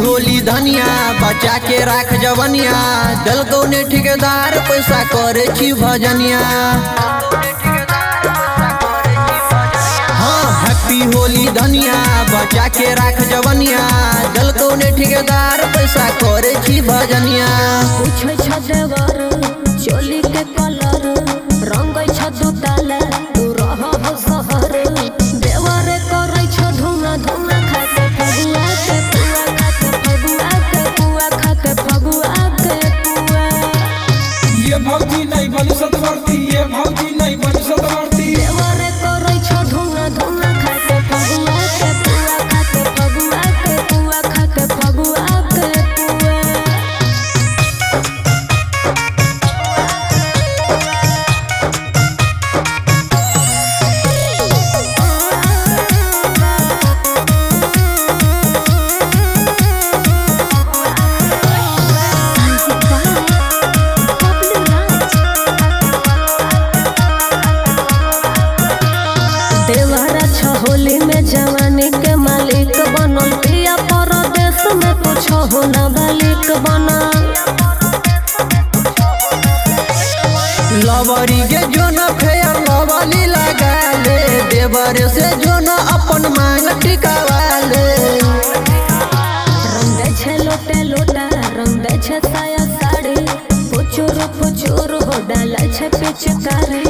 होली धनिया बचा के राख जवनिया दल गौने ठेकेदार पैसा करे छी भजनिया। हाँ हैप्पी होली धनिया बचा के राख जवनिया दल गौने ठेकेदार पैसा करे छी भजनिया। पूछै छ देवर चोली के कलर रंगै छ दुताला तू रह हो शहर देवर करै छ धुआं धुआं खाके फगुआ के पुआ खाके फगुआ के पुआ खाके फगुआ के पुआ। ये भौजी नहीं बन सतवर्ती ये भौजी नहीं बन सतवर्ती देवर करै छ धुआं धुआं खाके फगुआ के पुआ खाके फगुआ के पुआ खाके फगुआ के पुआ। देवरा छ होली में जवानी के मालिक बनल पिया परदेश में कुछ हो न मालिक बनल। लवरी के जो न फेयर लवली लगा ले देवर से जो न अपन मांग टिकावा ले। रंग दे छे लोटे लोटा रंग दे छे साया साड़ी पुचुर पुचुर हो डाला छे पिचकारी।